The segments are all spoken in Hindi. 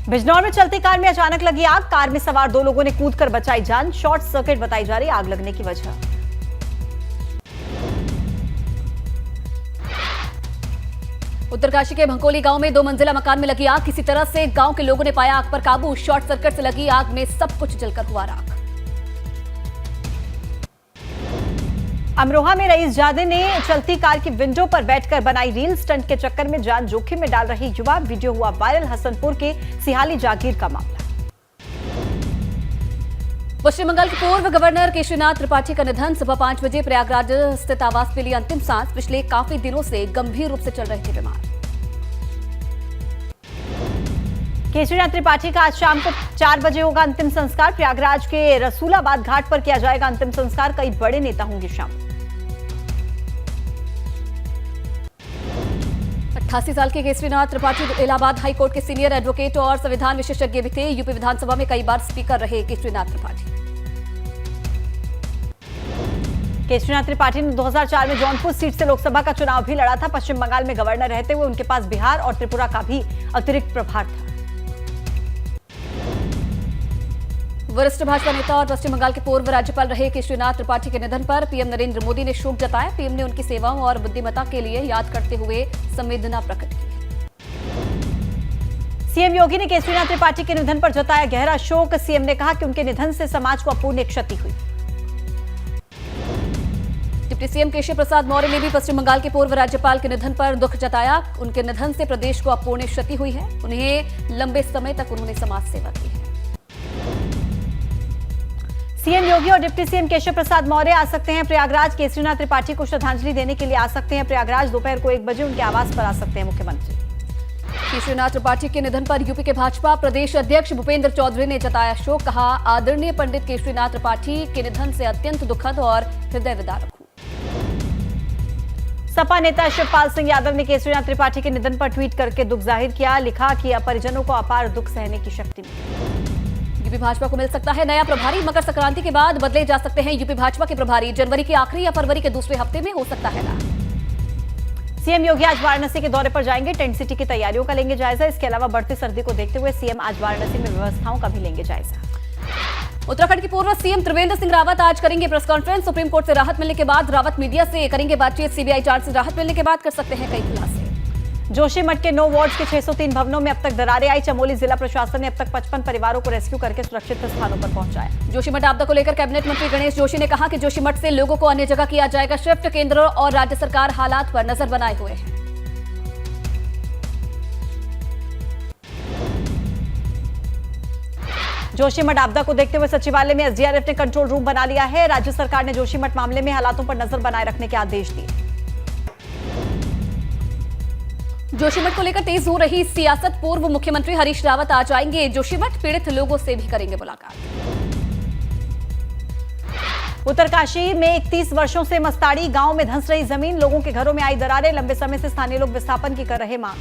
बिजनौर में चलती कार में अचानक लगी आग। कार में सवार 2 लोगों ने कूदकर बचाई जान। शॉर्ट सर्किट बताई जा रही आग लगने की वजह। उत्तरकाशी के भंकोली गांव में 2 मंजिला मकान में लगी आग। किसी तरह से गांव के लोगों ने पाया आग पर काबू। शॉर्ट सर्किट से लगी आग में सब कुछ जलकर हुआ राख। अमरोहा में रईस जादे ने चलती कार की विंडो पर बैठकर बनाई रील। स्टंट के चक्कर में जान जोखिम में डाल रही युवा। वीडियो हुआ वायरल। हसनपुर के सिहाली जागीर का मामला। पश्चिम बंगाल के पूर्व गवर्नर केशरीनाथ त्रिपाठी का निधन। सुबह 5 बजे प्रयागराज स्थित आवास में ली अंतिम सांस। पिछले काफी दिनों से गंभीर रूप से चल रहे थे बीमार। केशरीनाथ त्रिपाठी का आज शाम को 4 बजे होगा अंतिम संस्कार। प्रयागराज के रसूलाबाद घाट पर किया जाएगा अंतिम संस्कार। कई बड़े नेता होंगे शामिल। 88 साल के केशरीनाथ त्रिपाठी इलाहाबाद हाईकोर्ट के सीनियर एडवोकेट और संविधान विशेषज्ञ भी थे। यूपी विधानसभा में कई बार स्पीकर रहे केशरीनाथ त्रिपाठी। केशरीनाथ त्रिपाठी ने 2004 में जौनपुर सीट से लोकसभा का चुनाव भी लड़ा था। पश्चिम बंगाल में गवर्नर रहते हुए उनके पास बिहार और त्रिपुरा का भी अतिरिक्त प्रभार था। वरिष्ठ भाजपा नेता और पश्चिम बंगाल के पूर्व राज्यपाल रहे केशरीनाथ त्रिपाठी के निधन पर पीएम नरेंद्र मोदी ने शोक जताया। पीएम ने उनकी सेवाओं और बुद्धिमत्ता के लिए याद करते हुए संवेदना प्रकट की। सीएम योगी ने केशरीनाथ त्रिपाठी के निधन पर जताया गहरा शोक। सीएम ने कहा कि उनके निधन से समाज को अपूर्णीय क्षति हुई। डिप्टी सीएम केशव प्रसाद मौर्य ने भी पश्चिम बंगाल के पूर्व राज्यपाल के निधन पर दुख जताया। उनके निधन से प्रदेश को अपूर्णीय क्षति हुई है। उन्हें लंबे समय तक उन्होंने समाज सेवा की है। सीएम योगी और डिप्टी सीएम केशव प्रसाद मौर्य आ सकते हैं प्रयागराज। केशरीनाथ त्रिपाठी को श्रद्धांजलि देने के लिए आ सकते हैं प्रयागराज। दोपहर को 1 बजे उनके आवास पर आ सकते हैं मुख्यमंत्री। केशरीनाथ त्रिपाठी के निधन पर यूपी के भाजपा प्रदेश अध्यक्ष भूपेंद्र चौधरी ने जताया शोक। कहा, आदरणीय पंडित केशरीनाथ त्रिपाठी के निधन से अत्यंत दुखद और हृदय विदारक हूं। सपा नेता शिवपाल सिंह यादव ने केशरीनाथ त्रिपाठी के निधन पर ट्वीट करके दुख जाहिर किया। लिखा कि परिजनों को अपार दुख सहने की शक्ति मिली। यूपी भाजपा को मिल सकता है नया प्रभारी। मकर संक्रांति के बाद बदले जा सकते हैं यूपी भाजपा के प्रभारी। जनवरी के आखिरी या फरवरी के दूसरे हफ्ते में हो सकता है ना। सीएम योगी आज वाराणसी के दौरे पर जाएंगे। टेंट सिटी की तैयारियों का लेंगे जायजा। इसके अलावा बढ़ती सर्दी को देखते हुए सीएम आज वाराणसी में व्यवस्थाओं का भी लेंगे जायजा। उत्तराखंड के पूर्व सीएम त्रिवेंद्र सिंह रावत आज करेंगे प्रेस कॉन्फ्रेंस। सुप्रीम कोर्ट से राहत मिलने के बाद रावत मीडिया से करेंगे बातचीत। सीबीआई चार्ज से राहत मिलने के बाद कर सकते हैं कई खुलासे। जोशीमठ के 9 वार्ड्स के 603 भवनों में अब तक दरारें आई। चमोली जिला प्रशासन ने अब तक 55 परिवारों को रेस्क्यू करके सुरक्षित स्थानों पर पहुंचाया। जोशीमठ आपदा को लेकर कैबिनेट मंत्री गणेश जोशी ने कहा कि जोशीमठ से लोगों को अन्य जगह किया जाएगा शिफ्ट। केंद्र और राज्य सरकार हालात पर नजर बनाए हुए है। जोशीमठ आपदा को देखते हुए सचिवालय में एसडीआरएफ ने कंट्रोल रूम बना लिया है। राज्य सरकार ने जोशीमठ मामले में हालातों पर नजर बनाए रखने के आदेश दिए। जोशीमठ को लेकर तेज हो रही सियासत। पूर्व मुख्यमंत्री हरीश रावत आज आएंगे जोशीमठ। पीड़ित लोगों से भी करेंगे मुलाकात। उत्तरकाशी में 31 वर्षों से मस्ताड़ी गांव में धंस रही जमीन। लोगों के घरों में आई दरारें। लंबे समय से स्थानीय लोग विस्थापन की कर रहे मांग।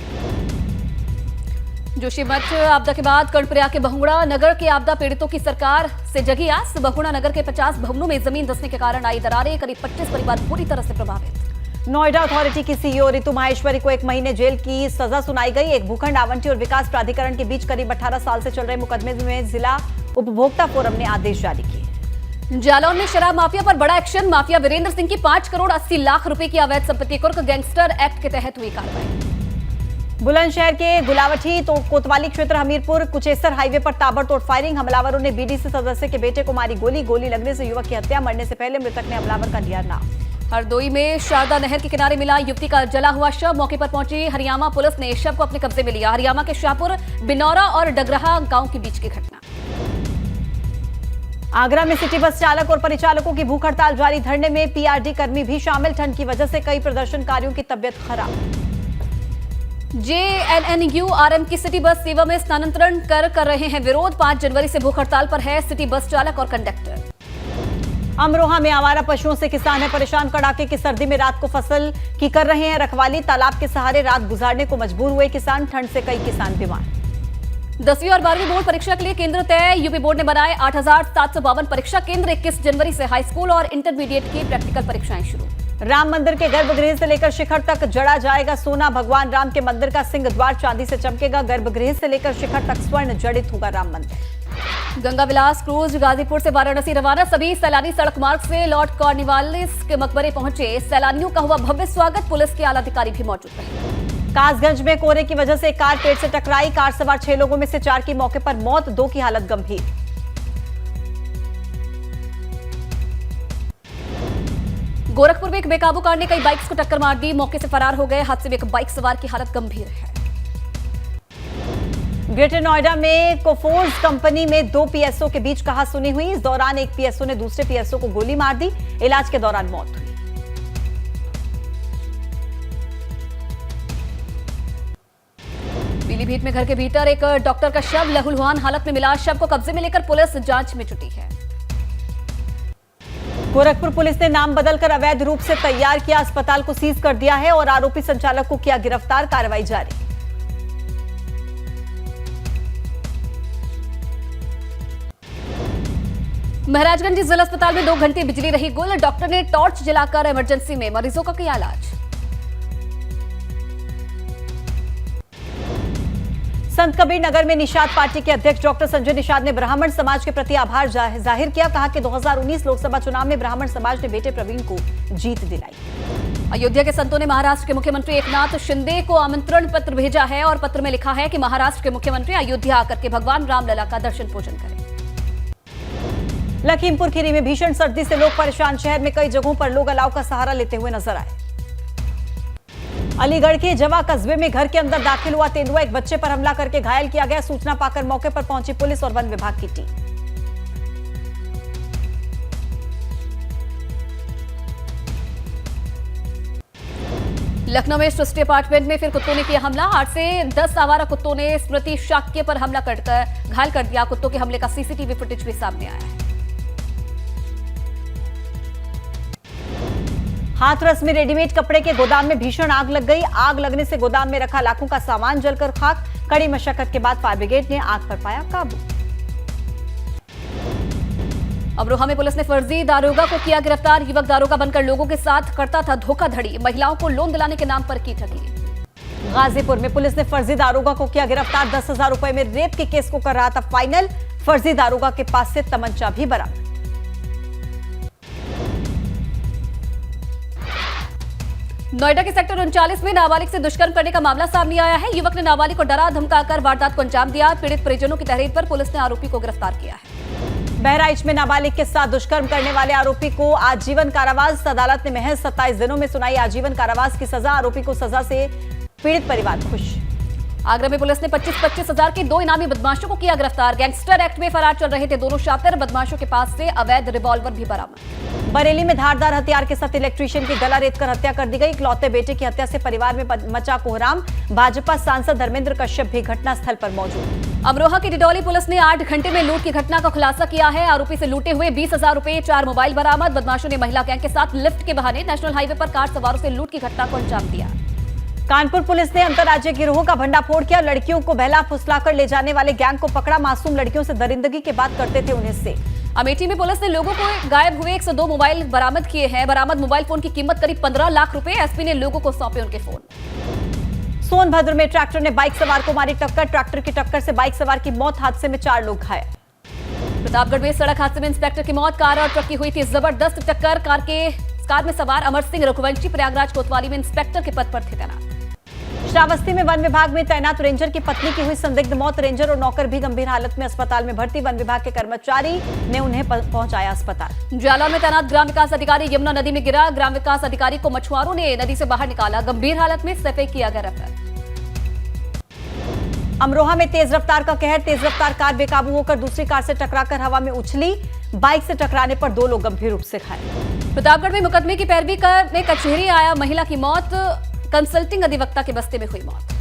जोशीमठ आपदा के बाद कर्णप्रयाग के बहुगुणा नगर के आपदा पीड़ितों की सरकार से जगी आस। बहुगुणा नगर के 50 भवनों में जमीन धंसने के कारण आई दरारें। करीब 25 परिवार बुरी तरह से प्रभावित। नोएडा अथॉरिटी की सीईओ रितु माहेश्वरी को 1 महीने जेल की सजा सुनाई गई। एक भूखंड आवंटी और विकास प्राधिकरण के बीच करीब 18 साल से चल रहे मुकदमे में जिला उपभोक्ता फोरम ने आदेश जारी किए। जालौन में शराब माफिया पर बड़ा एक्शन। माफिया वीरेंद्र सिंह की 5 करोड़ 80 लाख रुपए की अवैध संपत्ति कुर्क। गैंगस्टर एक्ट के तहत हुई कार्रवाई। बुलंदशहर के गुलावठी तो कोतवाली क्षेत्र हमीरपुर कुचेसर हाईवे पर ताबड़तोड़ फायरिंग। हमलावरों ने बीडीसी सदस्य के बेटे को मारी गोली। गोली लगने से युवक की हत्या। मरने से पहले मृतक ने हमलावर का लिया नाम। हरदोई में शारदा नहर के किनारे मिला युवती का जला हुआ शव। मौके पर पहुंची हरियाणा पुलिस ने शव को अपने कब्जे में लिया। हरियाणा के शाहपुर बिनौरा और डगरहा गांव के बीच की घटना। आगरा में सिटी बस चालक और परिचालकों की भूख हड़ताल जारी। धरने में पीआरडी कर्मी भी शामिल। ठंड की वजह से कई प्रदर्शनकारियों की तबियत खराब। जेएनएनयूआरएम की सिटी बस सेवा में स्थानांतरण कर रहे हैं विरोध। 5 जनवरी से भूख हड़ताल पर है सिटी बस चालक और कंडक्टर। अमरोहा में आवारा पशुओं से किसान है परेशान। कड़ाके की सर्दी में रात को फसल की कर रहे हैं रखवाली। तालाब के सहारे रात गुजारने को मजबूर हुए किसान। ठंड से कई किसान बीमार। 10वीं और 12वीं बोर्ड परीक्षा के लिए केंद्र तय। यूपी बोर्ड ने बनाए 8752 परीक्षा केंद्र। 21 जनवरी से हाई स्कूल और इंटरमीडिएट की प्रैक्टिकल परीक्षाएं शुरू। राम मंदिर के गर्भगृह से लेकर शिखर तक जड़ा जाएगा सोना। भगवान राम के मंदिर का सिंह द्वार चांदी से चमकेगा। गर्भगृह से लेकर शिखर तक स्वर्ण जड़ित होगा राम मंदिर। गंगा विलास क्रूज गाजीपुर से वाराणसी रवाना। सभी सैलानी सड़क मार्ग से लॉर्ड कॉर्नवालिस के मकबरे पहुंचे। सैलानियों का हुआ भव्य स्वागत। पुलिस के आला अधिकारी भी मौजूद रहे। कासगंज में कोहरे की वजह से एक कार पेड़ से टकराई। कार सवार 6 लोगों में से 4 की मौके पर मौत, 2 की हालत गंभीर। गोरखपुर में एक बेकाबू कार ने कई बाइक्स को टक्कर मार दी। मौके से फरार हो गए। हादसे में एक बाइक सवार की हालत गंभीर है। ग्रेटर नोएडा में कोफोर्स कंपनी में 2 पीएसओ के बीच कहासुनी हुई। इस दौरान एक पीएसओ ने दूसरे पीएसओ को गोली मार दी। इलाज के दौरान मौत हुई। पीलीभीत में घर के भीतर एक डॉक्टर का शव लहूलुहान हालत में मिला। शव को कब्जे में लेकर पुलिस जांच में जुटी है। गोरखपुर पुलिस ने नाम बदलकर अवैध रूप से तैयार किया अस्पताल को सीज कर दिया है और आरोपी संचालक को किया गिरफ्तार। कार्रवाई जारी। महाराजगंज जिला अस्पताल में 2 घंटे बिजली रही गुल। डॉक्टर ने टॉर्च जलाकर इमरजेंसी में मरीजों का किया इलाज। संत कबीर नगर में निषाद पार्टी के अध्यक्ष डॉक्टर संजय निषाद ने ब्राह्मण समाज के प्रति आभार जाहिर किया। कहा कि 2019 लोकसभा चुनाव में ब्राह्मण समाज ने बेटे प्रवीण को जीत दिलाई। अयोध्या के संतों ने महाराष्ट्र के मुख्यमंत्री एकनाथ शिंदे को आमंत्रण पत्र भेजा है और पत्र में लिखा है कि महाराष्ट्र के मुख्यमंत्री अयोध्या आकर के भगवान रामलला का दर्शन पूजन करें। लखीमपुर खीरी में भीषण सर्दी से लोग परेशान। शहर में कई जगहों पर लोग अलाव का सहारा लेते हुए नजर आए। अलीगढ़ के जवा कस्बे में घर के अंदर दाखिल हुआ तेंदुआ। एक बच्चे पर हमला करके घायल किया गया। सूचना पाकर मौके पर पहुंची पुलिस और वन विभाग की टीम। लखनऊ में सृष्टि अपार्टमेंट में फिर कुत्तों ने किया हमला। 8 से 10 आवारा कुत्तों ने स्मृति शाक्य पर हमला कर घायल कर दिया। कुत्तों के हमले का सीसीटीवी फुटेज भी सामने आया है। हाथरस में रेडीमेड कपड़े के गोदाम में भीषण आग लग गई। आग लगने से गोदाम में रखा लाखों का सामान जलकर खाक। कड़ी मशक्कत के बाद फायर ब्रिगेड ने आग पर पाया काबू। अमरोहा में पुलिस ने फर्जी दारोगा को किया गिरफ्तार। युवक दारोगा बनकर लोगों के साथ करता था धोखाधड़ी। महिलाओं को लोन दिलाने के नाम पर की ठगी। गाजीपुर में पुलिस ने फर्जी दारोगा को किया गिरफ्तार। 10,000 रुपए में रेप के केस को कर रहा था फाइनल। फर्जी दारोगा के पास से तमंचा भी बरामद। नोएडा के सेक्टर 39 में नाबालिग से दुष्कर्म करने का मामला सामने आया है। युवक ने नाबालिग को डरा धमकाकर वारदात को अंजाम दिया। पीड़ित परिजनों की तहरीर पर पुलिस ने आरोपी को गिरफ्तार किया है। बहराइच में नाबालिग के साथ दुष्कर्म करने वाले आरोपी को आजीवन कारावास। अदालत ने महज 27 दिनों में सुनाई आजीवन कारावास की सजा। आरोपी को सजा से पीड़ित परिवार खुश। आगरा में पुलिस ने 25-25 हजार के 2 इनामी बदमाशों को किया गिरफ्तार। गैंगस्टर एक्ट में फरार चल रहे थे दोनों शातिर। बदमाशों के पास से अवैध रिवॉल्वर भी बरामद। बरेली में धारदार हथियार के साथ इलेक्ट्रीशियन की गला रेतकर हत्या कर दी गई। इकलौते बेटे की हत्या से परिवार में मचा कोहराम। भाजपा सांसद धर्मेंद्र कश्यप भी घटनास्थल पर मौजूद। अमरोहा की डिडौली पुलिस ने 8 घंटे में लूट की घटना का खुलासा किया है। आरोपी से लूटे हुए 20,000 रुपए, 4 मोबाइल बरामद। बदमाशों ने महिला गैंग के साथ लिफ्ट के बहाने नेशनल हाईवे पर कार सवारों से लूट की घटना को अंजाम दिया। कानपुर पुलिस ने अंतर्राज्यीय गिरोह का भंडाफोड़ किया। लड़कियों को बहला फुसलाकर ले जाने वाले गैंग को पकड़ा। मासूम लड़कियों से दरिंदगी की बात करते थे उन्हें से। अमेठी में पुलिस ने लोगों को गायब हुए 102 मोबाइल बरामद किए हैं। बरामद मोबाइल फोन की कीमत करीब 15 लाख रुपए। एसपी ने लोगों को सौंपे उनके फोन। सोनभद्र में ट्रैक्टर ने बाइक सवार को मारी टक्कर। ट्रैक्टर की टक्कर से बाइक सवार की मौत। हादसे में 4 लोग घायल। प्रतापगढ़ में सड़क हादसे में इंस्पेक्टर की मौत। कार और ट्रक की हुई थी जबरदस्त टक्कर। कार में सवार अमर सिंह रघुवंशी प्रयागराज कोतवाली में इंस्पेक्टर के पद पर थे तैनात। श्रावस्ती में वन विभाग में तैनात रेंजर की पत्नी की हुई संदिग्ध मौत। रेंजर और नौकर भी गंभीर हालत में अस्पताल में भर्ती। वन विभाग के कर्मचारी ने उन्हें पहुंचाया अस्पताल। जालौर में तैनात ग्राम विकास अधिकारी यमुना नदी में गिरा। ग्राम विकास अधिकारी को मछुआरों ने नदी से बाहर निकाला। गंभीर हालत में सफे किया गया रेफर। अमरोहा में तेज रफ्तार का कहर। तेज रफ्तार कार बेकाबू होकर दूसरी कार से टकराकर हवा में उछली। बाइक से टकराने पर 2 लोग गंभीर रूप से घायल। प्रतापगढ़ में मुकदमे की पैरवी में कचहरी आया महिला की मौत। कंसल्टिंग अधिवक्ता के बस्ते में हुई मौत।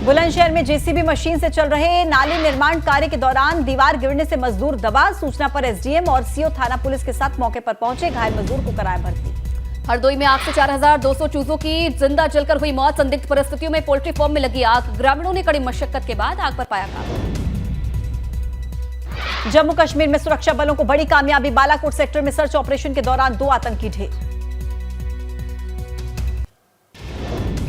बुलंदशहर में जेसीबी मशीन से चल रहे नाली निर्माण कार्य के दौरान दीवार गिरने से मजदूर दबा। सूचना पर एसडीएम और सीओ थाना पुलिस के साथ मौके पर पहुंचे। घायल मजदूर को कराया भर्ती। हरदोई में आग से 4,200 चूजों की जिंदा जलकर हुई मौत। संदिग्ध परिस्थितियों में पोल्ट्री फार्म में लगी आग। ग्रामीणों ने कड़ी मशक्कत के बाद आग पर पाया काबू। जम्मू कश्मीर में सुरक्षा बलों को बड़ी कामयाबी। बालाकोट सेक्टर में सर्च ऑपरेशन के दौरान 2 आतंकी ढेर।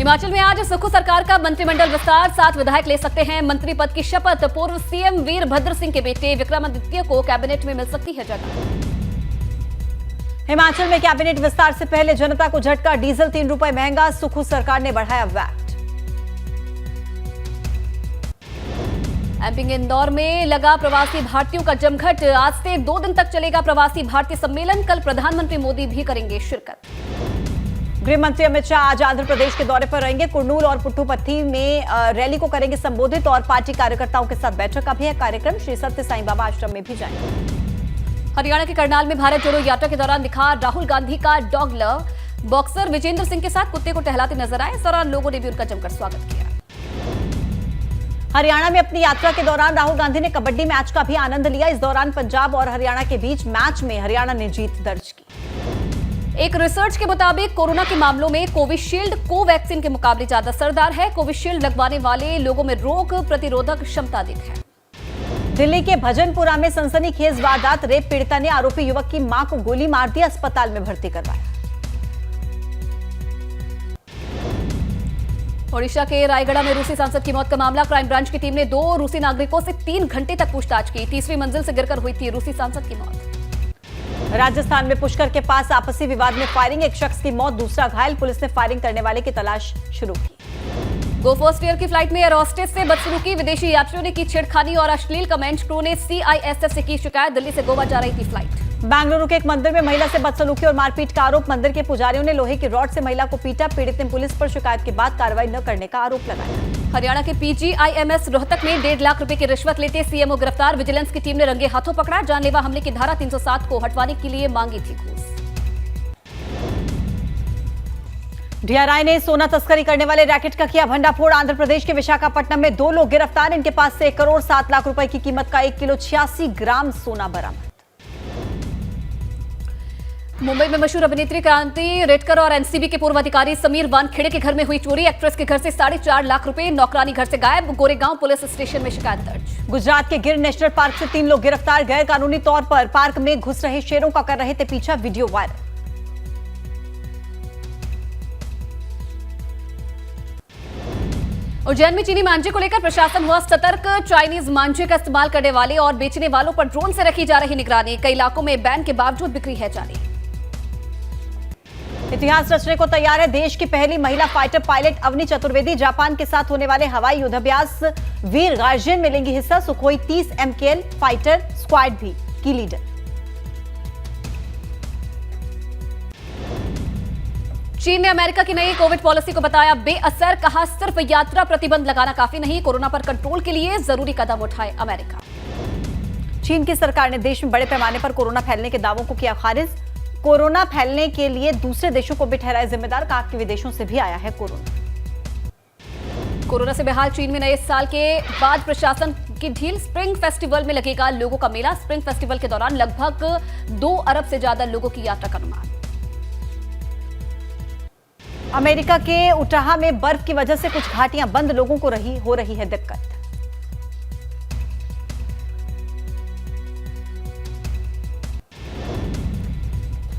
हिमाचल में आज सुक्खू सरकार का मंत्रिमंडल विस्तार, 7 विधायक ले सकते हैं मंत्री पद की शपथ। पूर्व सीएम वीरभद्र सिंह के बेटे विक्रमादित्य को कैबिनेट में मिल सकती है जगह। हिमाचल में कैबिनेट विस्तार से पहले जनता को झटका, डीजल 3 रुपए महंगा, सुक्खू सरकार ने बढ़ाया वैट। एमपी के इंदौर में लगा प्रवासी भारतीयों का जमघट, आज से 2 दिन तक चलेगा प्रवासी भारतीय सम्मेलन, कल प्रधानमंत्री मोदी भी करेंगे शिरकत। गृह मंत्री अमित शाह आज आंध्र प्रदेश के दौरे पर रहेंगे। कुर्नूल और पुट्टुपर्थी में रैली को करेंगे संबोधित और पार्टी कार्यकर्ताओं के साथ बैठक का भी है कार्यक्रम। श्री सत्य साईं बाबा आश्रम में भी जाएंगे। हरियाणा के करनाल में भारत जोड़ो यात्रा के दौरान दिखा राहुल गांधी का dog love, boxer Vijender Singh के साथ कुत्ते को टहलाते नजर आए। इस दौरान लोगों ने भी उनका जमकर स्वागत किया। हरियाणा में अपनी यात्रा के दौरान राहुल गांधी ने कबड्डी मैच का भी आनंद लिया। इस दौरान पंजाब और हरियाणा के बीच मैच में हरियाणा ने जीत दर्ज की। एक रिसर्च के मुताबिक कोरोना के मामलों में कोविशील्ड कोवैक्सीन के मुकाबले ज्यादा असरदार है। कोविशील्ड लगवाने वाले लोगों में रोग प्रतिरोधक क्षमता अधिक है। दिल्ली के भजनपुरा में सनसनीखेज वारदात, रेप पीड़िता ने आरोपी युवक की मां को गोली मार दी, अस्पताल में भर्ती करवाया। ओडिशा के रायगढ़ में रूसी सांसद की मौत का मामला, क्राइम ब्रांच की टीम ने 2 रूसी नागरिकों से 3 घंटे तक पूछताछ की। 3वीं मंजिल से गिरकर हुई थी रूसी सांसद की मौत। राजस्थान में पुष्कर के पास आपसी विवाद में फायरिंग, एक शख्स की मौत, दूसरा घायल, पुलिस ने फायरिंग करने वाले की तलाश शुरू की। गो फर्स्ट ईयर की फ्लाइट में एयर होस्टेस से बदसलूकी, विदेशी यात्रियों ने की छेड़खानी और अश्लील कमेंट, क्रू ने सीआईएसएफ से की शिकायत। दिल्ली से गोवा जा रही थी फ्लाइट। बेंगलुरु के एक मंदिर में महिला से बदसलूकी और मारपीट का आरोप, मंदिर के पुजारियों ने लोहे की रॉड से महिला को पीटा, पीड़ित ने पुलिस पर शिकायत के बाद कार्रवाई न करने का आरोप लगाया। हरियाणा के पीजीआईएमएस रोहतक में 1.5 लाख रुपए की रिश्वत लेते सीएमओ गिरफ्तार, विजिलेंस की टीम ने रंगे हाथों पकड़ा। जानलेवा हमले की धारा 307 को हटवाने के लिए मांगी थी घूस। डीआरआई ने सोना तस्करी करने वाले रैकेट का किया भंडाफोड़, आंध्र प्रदेश के विशाखापट्टनम में 2 लोग गिरफ्तार, इनके पास से 1 करोड़ 7 लाख रुपए की कीमत का 1 किलो 86 ग्राम सोना बरामद। मुंबई में मशहूर अभिनेत्री क्रांति रेडकर और एनसीबी के पूर्व अधिकारी समीर वानखेड़े के घर में हुई चोरी, एक्ट्रेस के घर से 4.5 लाख रुपए, नौकरानी घर से गायब, गोरेगांव पुलिस स्टेशन में शिकायत दर्ज। गुजरात के गिर नेशनल पार्क से 3 लोग गिरफ्तार, गैर कानूनी तौर पर पार्क में घुस रहे शेरों का कर रहे थे पीछा, वीडियो वायरल। उज्जैन में चीनी मांझे को लेकर प्रशासन हुआ सतर्क, चाइनीज मांझे का इस्तेमाल करने वाले और बेचने वालों पर ड्रोन से रखी जा रही निगरानी, कई इलाकों में बैन के बावजूद बिक्री है जारी। इतिहास रचने को तैयार है देश की पहली महिला fighter pilot Avani Chaturvedi, Japan के साथ होने वाले हवाई युद्धाभ्यास वीर गार्जियन में लेंगी हिस्सा, सुखोई 30 MKL फाइटर स्क्वाड भी की लीडर। चीन ने अमेरिका की नई कोविड पॉलिसी को बताया बेअसर, कहा सिर्फ यात्रा प्रतिबंध लगाना काफी नहीं, कोरोना पर कंट्रोल के लिए जरूरी कदम उठाए अमेरिका। चीन की सरकार ने देश में बड़े पैमाने पर कोरोना फैलने के दावों को किया खारिज, कोरोना फैलने के लिए दूसरे देशों को भी ठहराए जिम्मेदार, कहा कि विदेशों से भी आया है कोरोना से बेहाल चीन में नए साल के बाद प्रशासन की ढील, स्प्रिंग फेस्टिवल में लगेगा लोगों का मेला, स्प्रिंग फेस्टिवल के दौरान लगभग 2 अरब से ज्यादा लोगों की यात्रा का अनुमान। अमेरिका के उटाहा में बर्फ की वजह से कुछ घाटियां बंद, लोगों को हो रही है दिक्कत।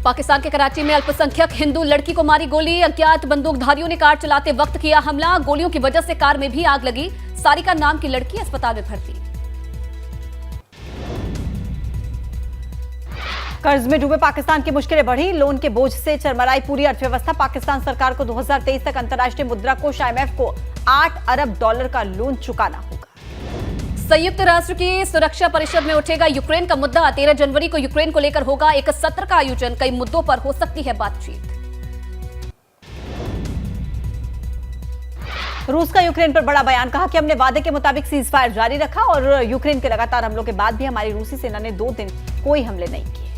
पाकिस्तान के कराची में अल्पसंख्यक हिंदू लड़की को मारी गोली, अज्ञात बंदूकधारियों ने कार चलाते वक्त किया हमला, गोलियों की वजह से कार में भी आग लगी, सारिका नाम की लड़की अस्पताल में भर्ती। कर्ज में डूबे पाकिस्तान की मुश्किलें बढ़ी, लोन के बोझ से चरमराई पूरी अर्थव्यवस्था, पाकिस्तान सरकार को 2023 तक अंतर्राष्ट्रीय मुद्रा कोष IMF को $8 अरब का लोन चुकाना होगा। संयुक्त राष्ट्र की सुरक्षा परिषद में उठेगा यूक्रेन का मुद्दा, 13 जनवरी को यूक्रेन को लेकर होगा एक सत्र का आयोजन, कई मुद्दों पर हो सकती है बातचीत। रूस का यूक्रेन पर बड़ा बयान, कहा कि हमने वादे के मुताबिक सीज फायर जारी रखा और यूक्रेन के लगातार हमलों के बाद भी हमारी रूसी सेना ने 2 दिन कोई हमले नहीं किए।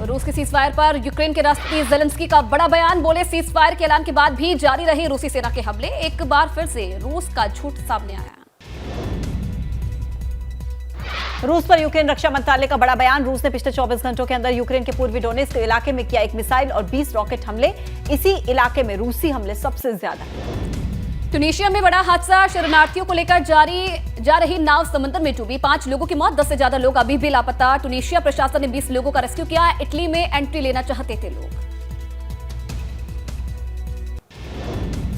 रूस के सीज फायर पर यूक्रेन के राष्ट्रपति ज़ेलेंस्की का बड़ा बयान, बोले सीज फायर के ऐलान के बाद भी जारी रहे रूसी सेना के हमले, एक बार फिर से रूस का झूठ सामने आया। रूस पर यूक्रेन रक्षा मंत्रालय का बड़ा बयान, रूस ने पिछले 24 घंटों के अंदर यूक्रेन के पूर्वी डोनेस्क इलाके में किया 1 मिसाइल और 20 रॉकेट हमले, इसी इलाके में रूसी हमले सबसे ज्यादा। ट्यूनीशिया में बड़ा हादसा, शरणार्थियों को लेकर जा रही नाव समुद्र में डूबी, 5 लोगों की मौत, 10 से ज्यादा लोग अभी भी लापता। ट्यूनीशिया प्रशासन ने 20 लोगों का रेस्क्यू किया, इटली में एंट्री लेना चाहते थे लोग।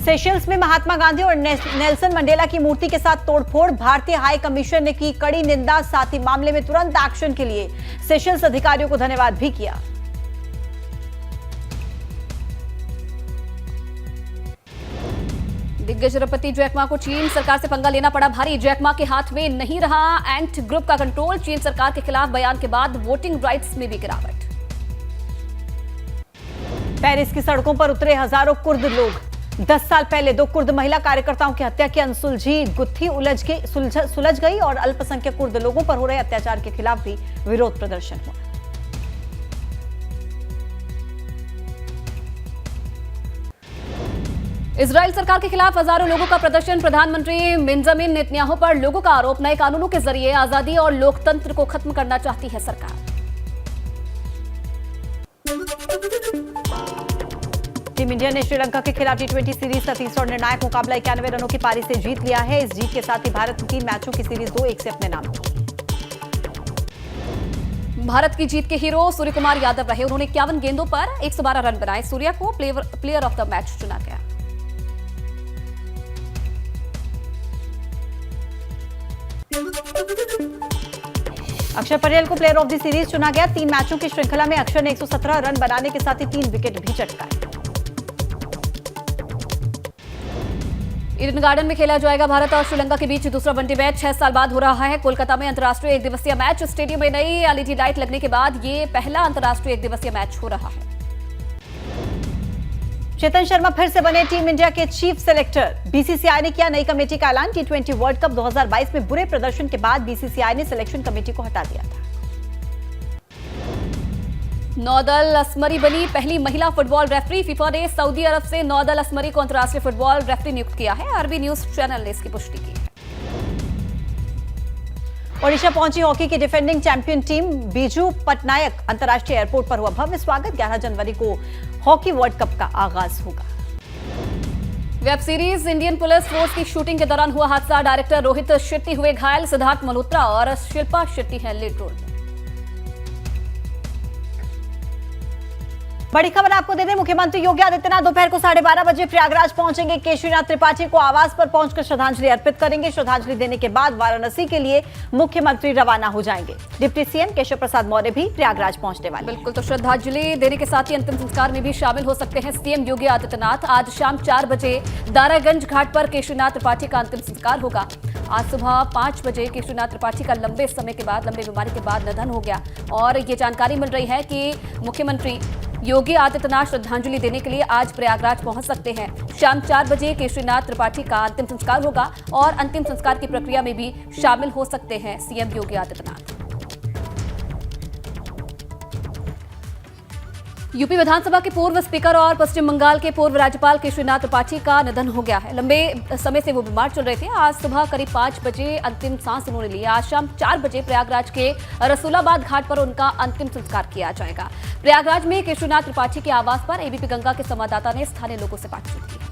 सेशल्स में महात्मा गांधी और नेल्सन मंडेला की मूर्ति के साथ तोड़फोड़, भारतीय हाई कमीशन ने की कड़ी निंदा, साथ ही मामले में तुरंत एक्शन के लिए सेशल्स अधिकारियों को धन्यवाद भी किया। दिग्गज अरबपति जैक मा को चीन सरकार से पंगा लेना पड़ा भारी। जैक मा के हाथ में नहीं रहा एंट ग्रुप का कंट्रोल। चीन सरकार के खिलाफ बयान के बाद वोटिंग राइट्स में भी गिरावट। पेरिस की सड़कों पर उतरे हजारों कुर्द लोग। 10 साल पहले 2 कुर्द महिला कार्यकर्ताओं की हत्या की अनसुलझी गुत्थी सुलझ गई और अल्पसंख्यक कुर्द लोगों पर हो रहे अत्याचार के खिलाफ भी विरोध प्रदर्शन हुआ। इजराइल सरकार के खिलाफ हजारों लोगों का प्रदर्शन। प्रधानमंत्री बेंजामिन नेतन्याहू पर लोगों का आरोप, नए कानूनों के जरिए आजादी और लोकतंत्र को खत्म करना चाहती है सरकार। टीम इंडिया ने श्रीलंका के खिलाफ T20 सीरीज का तीसरा और निर्णायक मुकाबला 91 रनों की पारी से जीत लिया है। इस जीत के साथ ही भारत ने 3 मैचों की सीरीज 2-1 से अपने नाम की। भारत की जीत के हीरो सूर्य कुमार यादव रहे। उन्होंने 51 गेंदों पर 112 रन बनाए। सूर्या को प्लेयर ऑफ द मैच चुना गया। अक्षर पटेल को प्लेयर ऑफ द सीरीज चुना गया। 3 मैचों की श्रृंखला में अक्षर ने 117 रन बनाने के साथ ही 3 विकेट भी चटकाए। ईडन गार्डन में खेला जाएगा भारत और श्रीलंका के बीच दूसरा वनडे मैच। 6 साल बाद हो रहा है कोलकाता में अंतर्राष्ट्रीय एक दिवसीय मैच। स्टेडियम में नई एलईडी लाइट लगने के बाद ये पहला अंतर्राष्ट्रीय एक दिवसीय मैच हो रहा है। चेतन शर्मा फिर से बने टीम इंडिया के चीफ सेलेक्टर। बीसीसीआई ने किया नई कमेटी का ऐलान। T20 वर्ल्ड कप 2022 में बुरे प्रदर्शन के बाद बीसीसीआई ने सिलेक्शन कमेटी को हटा दिया था। नौदल असमरी बनी पहली महिला फुटबॉल रेफरी। फीफा ने सऊदी अरब से नौदल असमरी को अंतर्राष्ट्रीय फुटबॉल रेफरी नियुक्त किया है। अरबी न्यूज चैनल ने इसकी पुष्टि की है। ओडिशा पहुंची हॉकी की defending champion team. Biju Patnaik अंतर्राष्ट्रीय एयरपोर्ट पर हुआ भव्य स्वागत। 11 जनवरी को हॉकी वर्ल्ड कप का आगाज होगा। Web series Indian police force की शूटिंग के दौरान हुआ हादसा। डायरेक्टर रोहित शेट्टी हुए घायल। सिद्धार्थ मल्होत्रा और शिल्पा शेट्टी हैं लीड रोल में। बड़ी खबर आपको दे दें, मुख्यमंत्री योगी आदित्यनाथ दोपहर को 12:30 बजे प्रयागराज पहुंचेंगे। केशरीनाथ त्रिपाठी को आवास पर पहुंचकर श्रद्धांजलि अर्पित करेंगे। श्रद्धांजलि देने के बाद वाराणसी के लिए मुख्यमंत्री रवाना हो जाएंगे। डिप्टी सीएम केशव प्रसाद मौर्य भी प्रयागराज पहुंचने वाले। बिल्कुल, तो श्रद्धांजलि देने के साथ ही अंतिम संस्कार में भी शामिल हो सकते हैं सीएम योगी आदित्यनाथ। आज शाम 4 बजे दारागंज घाट पर केशरीनाथ त्रिपाठी का अंतिम संस्कार होगा। आज सुबह 5 बजे केशरीनाथ त्रिपाठी का लंबे बीमारी के बाद निधन हो गया और ये जानकारी मिल रही है कि मुख्यमंत्री योगी आदित्यनाथ श्रद्धांजलि देने के लिए आज प्रयागराज पहुंच सकते हैं। शाम 4 बजे केशरीनाथ त्रिपाठी का अंतिम संस्कार होगा और अंतिम संस्कार की प्रक्रिया में भी शामिल हो सकते हैं सीएम योगी आदित्यनाथ। यूपी विधानसभा के पूर्व स्पीकर और पश्चिम बंगाल के पूर्व राज्यपाल केशरीनाथ त्रिपाठी का निधन हो गया है। लंबे समय से वो बीमार चल रहे थे। आज सुबह करीब 5 बजे अंतिम सांस उन्होंने ली। आज शाम 4 बजे प्रयागराज के रसूलाबाद घाट पर उनका अंतिम संस्कार किया जाएगा। प्रयागराज में केशरीनाथ त्रिपाठी के आवास पर एबीपी गंगा के संवाददाता ने स्थानीय लोगों से बातचीत की।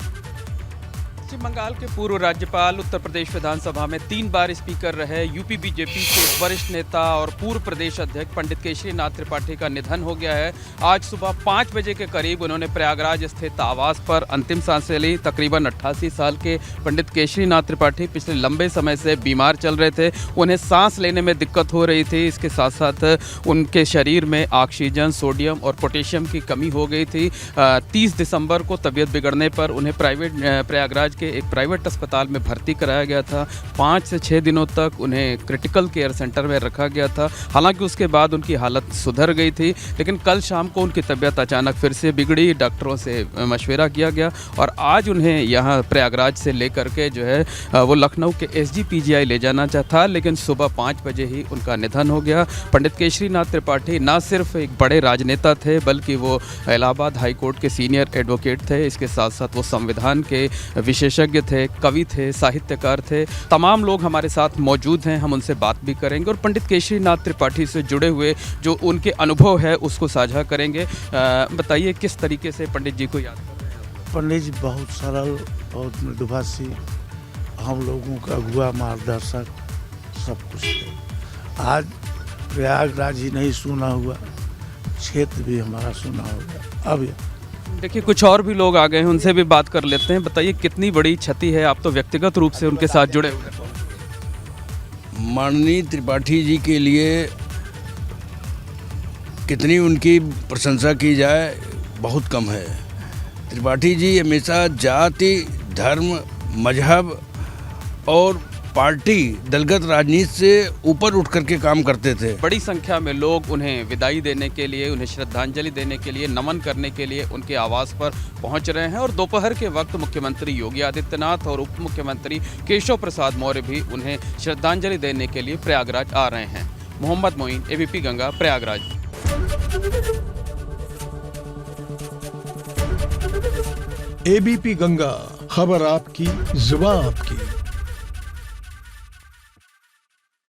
पश्चिम बंगाल के पूर्व राज्यपाल, उत्तर प्रदेश विधानसभा में 3 बार स्पीकर रहे, यूपी बीजेपी के वरिष्ठ नेता और पूर्व प्रदेश अध्यक्ष पंडित केशरीनाथ त्रिपाठी का निधन हो गया है। आज सुबह 5 बजे के करीब उन्होंने प्रयागराज स्थित आवास पर अंतिम सांसें ली। तकरीबन 88 साल के पंडित केशरीनाथ त्रिपाठी पिछले लंबे समय से बीमार चल रहे थे। उन्हें सांस लेने में दिक्कत हो रही थी। इसके साथ साथ उनके शरीर में ऑक्सीजन, सोडियम और पोटेशियम की कमी हो गई थी। 30 दिसंबर को तबीयत बिगड़ने पर उन्हें प्रयागराज के एक प्राइवेट अस्पताल में भर्ती कराया गया था। 5 से 6 दिनों तक उन्हें क्रिटिकल केयर सेंटर में रखा गया था। हालांकि उसके बाद उनकी हालत सुधर गई थी, लेकिन कल शाम को उनकी तबीयत अचानक फिर से बिगड़ी। डॉक्टरों से मशवरा किया गया और आज उन्हें यहाँ प्रयागराज से लेकर के जो है वो लखनऊ के SGPGI ले जाना था, लेकिन सुबह 5 बजे ही उनका निधन हो गया। पंडित केशरीनाथ त्रिपाठी न सिर्फ एक बड़े राजनेता थे, बल्कि वो इलाहाबाद हाई कोर्ट के सीनियर एडवोकेट थे। इसके साथ साथ वो संविधान के विशेषज्ञ थे, कवि थे, साहित्यकार थे। तमाम लोग हमारे साथ मौजूद हैं, हम उनसे बात भी करेंगे और पंडित केशरीनाथ त्रिपाठी से जुड़े हुए जो उनके अनुभव है उसको साझा करेंगे। बताइए किस तरीके से पंडित जी को याद कर रहे हैं? पंडित जी बहुत सरल, बहुत मृदुभाषी, हम लोगों का अगुआ, मार्गदर्शक, सब कुछ थे। आज प्रयागराज ही नहीं सुना हुआ, क्षेत्र भी हमारा सुना होगा। अब देखिए कुछ और भी लोग आ गए हैं, उनसे भी बात कर लेते हैं। बताइए कितनी बड़ी क्षति है, आप तो व्यक्तिगत रूप से उनके साथ जुड़े हुए हैं। माननीय त्रिपाठी जी के लिए कितनी उनकी प्रशंसा की जाए बहुत कम है। त्रिपाठी जी हमेशा जाति, धर्म, मजहब और पार्टी, दलगत राजनीति से ऊपर उठ करके काम करते थे। बड़ी संख्या में लोग उन्हें विदाई देने के लिए, उन्हें श्रद्धांजलि देने के लिए, नमन करने के लिए उनके आवास पर पहुंच रहे हैं और दोपहर के वक्त मुख्यमंत्री योगी आदित्यनाथ और उप मुख्यमंत्री केशव प्रसाद मौर्य भी उन्हें श्रद्धांजलि देने के लिए प्रयागराज आ रहे हैं। मोहम्मद मोइन, एबीपी गंगा, प्रयागराज। एबीपी गंगा, खबर आपकी, जुबान आपकी।